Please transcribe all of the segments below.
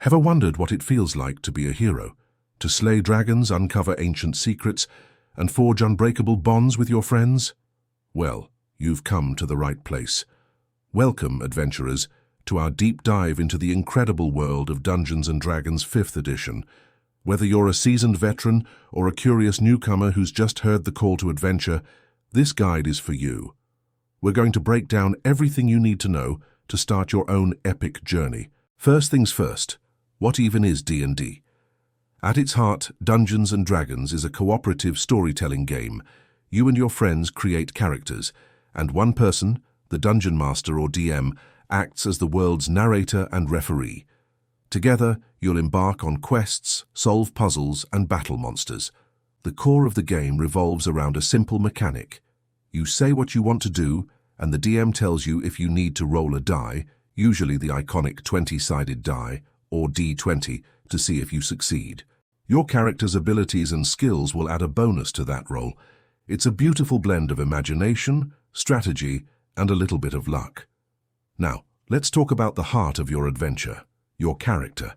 Ever wondered what it feels like to be a hero? To slay dragons, uncover ancient secrets, and forge unbreakable bonds with your friends? Well, you've come to the right place. Welcome, adventurers, to our deep dive into the incredible world of Dungeons & Dragons 5th edition. Whether you're a seasoned veteran or a curious newcomer who's just heard the call to adventure, this guide is for you. We're going to break down everything you need to know to start your own epic journey. First things first, what even is D&D? At its heart, Dungeons & Dragons is a cooperative storytelling game. You and your friends create characters, and one person, the Dungeon Master or DM, acts as the world's narrator and referee. Together, you'll embark on quests, solve puzzles, and battle monsters. The core of the game revolves around a simple mechanic. You say what you want to do, and the DM tells you if you need to roll a die, usually the iconic 20-sided die, or D20, to see if you succeed. Your character's abilities and skills will add a bonus to that roll. It's a beautiful blend of imagination, strategy, and a little bit of luck. Now, let's talk about the heart of your adventure, your character.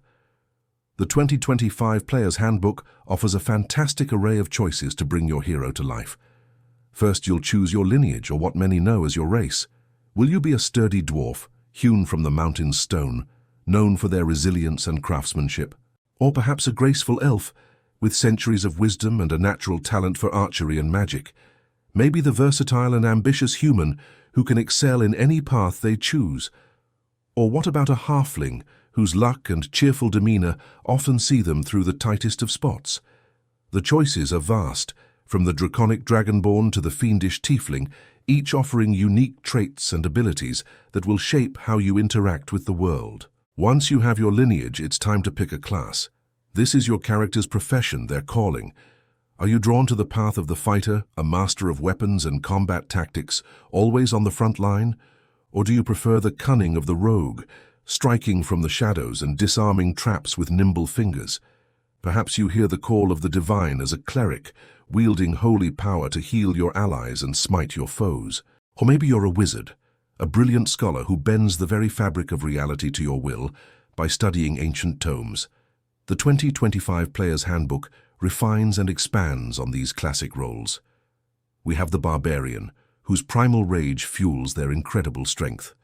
The 2025 Player's Handbook offers a fantastic array of choices to bring your hero to life. First, you'll choose your lineage, or what many know as your race. Will you be a sturdy dwarf, hewn from the mountain's stone, known for their resilience and craftsmanship? Or perhaps a graceful elf, with centuries of wisdom and a natural talent for archery and magic? Maybe the versatile and ambitious human who can excel in any path they choose? Or what about a halfling whose luck and cheerful demeanor often see them through the tightest of spots? The choices are vast, from the draconic dragonborn to the fiendish tiefling, each offering unique traits and abilities that will shape how you interact with the world. Once you have your lineage, it's time to pick a class. This is your character's profession, their calling. Are you drawn to the path of the fighter, a master of weapons and combat tactics, always on the front line? Or do you prefer the cunning of the rogue, striking from the shadows and disarming traps with nimble fingers? Perhaps you hear the call of the divine as a cleric, wielding holy power to heal your allies and smite your foes. Or maybe you're a wizard, a brilliant scholar who bends the very fabric of reality to your will by studying ancient tomes. The 2025 Player's Handbook refines and expands on these classic roles. We have the barbarian, whose primal rage fuels their incredible strength.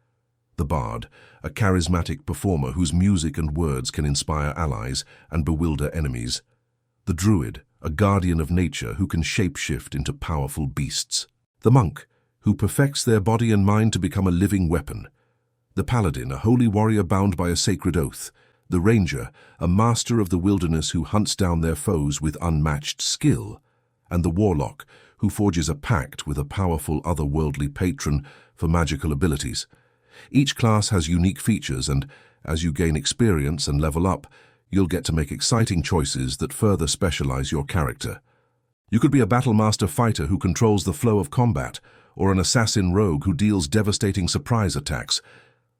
The bard, a charismatic performer whose music and words can inspire allies and bewilder enemies. The druid, a guardian of nature who can shapeshift into powerful beasts. The monk, who perfects their body and mind to become a living weapon. The paladin, a holy warrior bound by a sacred oath. The ranger, a master of the wilderness who hunts down their foes with unmatched skill. And the warlock, who forges a pact with a powerful otherworldly patron for magical abilities. Each class has unique features, and as you gain experience and level up, you'll get to make exciting choices that further specialize your character. You could be a battlemaster fighter who controls the flow of combat, or an assassin rogue who deals devastating surprise attacks.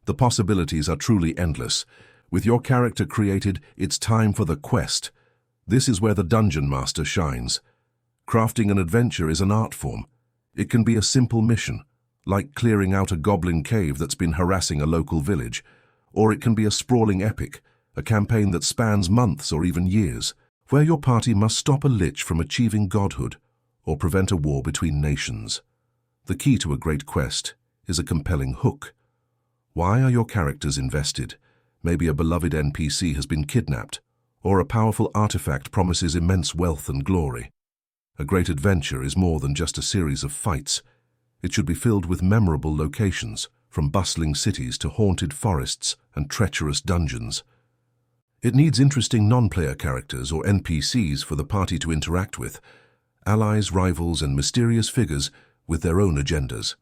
The possibilities are truly endless. With your character created, it's time for the quest. This is where the Dungeon Master shines. Crafting an adventure is an art form. It can be a simple mission, like clearing out a goblin cave that's been harassing a local village, or it can be a sprawling epic, a campaign that spans months or even years, where your party must stop a lich from achieving godhood or prevent a war between nations. The key to a great quest is a compelling hook. Why are your characters invested? Maybe a beloved NPC has been kidnapped, or a powerful artifact promises immense wealth and glory. A great adventure is more than just a series of fights. It should be filled with memorable locations, from bustling cities to haunted forests and treacherous dungeons. It needs interesting non-player characters or NPCs for the party to interact with, allies, rivals, and mysterious figures with their own agendas.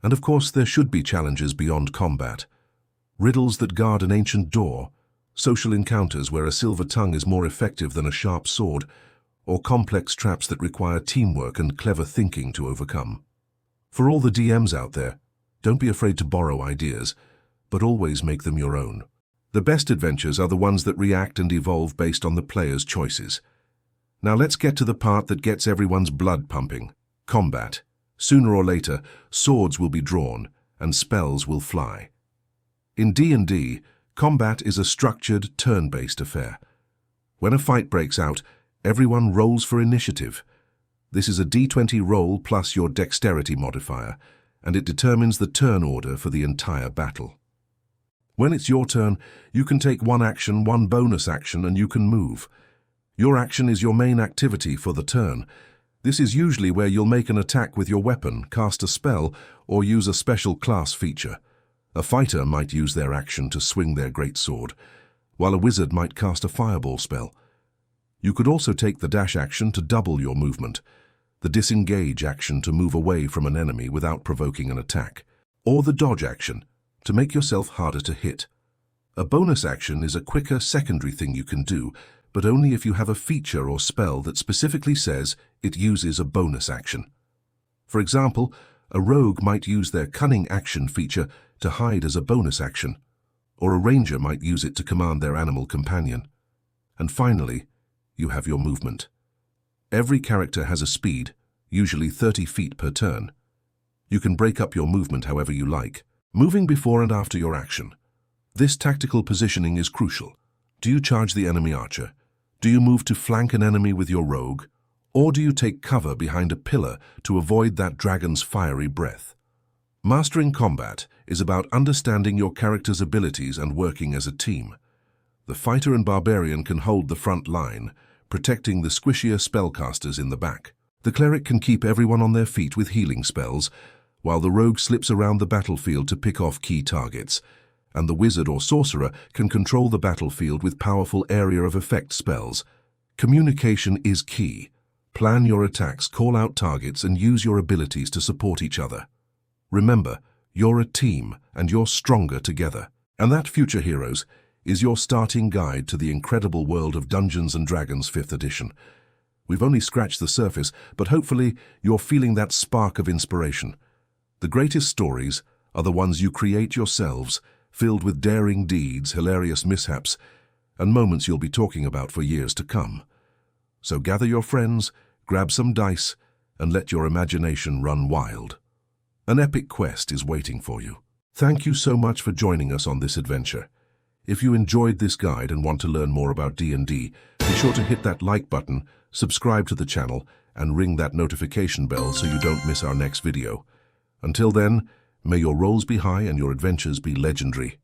And of course, there should be challenges beyond combat. Riddles that guard an ancient door, social encounters where a silver tongue is more effective than a sharp sword, or complex traps that require teamwork and clever thinking to overcome. For all the DMs out there, don't be afraid to borrow ideas, but always make them your own. The best adventures are the ones that react and evolve based on the player's choices. Now let's get to the part that gets everyone's blood pumping: combat. Sooner or later, swords will be drawn and spells will fly. In D&D, Combat is a structured, turn-based affair. When a fight breaks out, everyone rolls for initiative. This is a D20 roll plus your dexterity modifier, and it determines the turn order for the entire battle. When it's your turn, you can take one action, one bonus action, and you can move. Your action is your main activity for the turn. This is usually where you'll make an attack with your weapon, cast a spell, or use a special class feature. A fighter might use their action to swing their greatsword, while a wizard might cast a fireball spell. You could also take the dash action to double your movement, the disengage action to move away from an enemy without provoking an attack, or the dodge action to make yourself harder to hit. A bonus action is a quicker secondary thing you can do, but only if you have a feature or spell that specifically says it uses a bonus action. For example, a rogue might use their cunning action feature to hide as a bonus action, or a ranger might use it to command their animal companion. And finally, you have your movement. Every character has a speed, usually 30 feet per turn. You can break up your movement however you like, moving before and after your action. This tactical positioning is crucial. Do you charge the enemy archer? Do you move to flank an enemy with your rogue? Or do you take cover behind a pillar to avoid that dragon's fiery breath? Mastering combat is about understanding your character's abilities and working as a team. The fighter and barbarian can hold the front line, protecting the squishier spellcasters in the back. The cleric can keep everyone on their feet with healing spells, while the rogue slips around the battlefield to pick off key targets, and the wizard or sorcerer can control the battlefield with powerful area of effect spells. Communication is key. Plan your attacks, call out targets, and use your abilities to support each other. Remember, you're a team, and you're stronger together. And that, future heroes, is your starting guide to the incredible world of Dungeons & Dragons 5th edition. We've only scratched the surface, but hopefully you're feeling that spark of inspiration. The greatest stories are the ones you create yourselves, filled with daring deeds, hilarious mishaps, and moments you'll be talking about for years to come. So gather your friends, grab some dice, and let your imagination run wild. An epic quest is waiting for you. Thank you so much for joining us on this adventure. If you enjoyed this guide and want to learn more about D&D, be sure to hit that like button, subscribe to the channel, and ring that notification bell so you don't miss our next video. Until then, may your rolls be high and your adventures be legendary.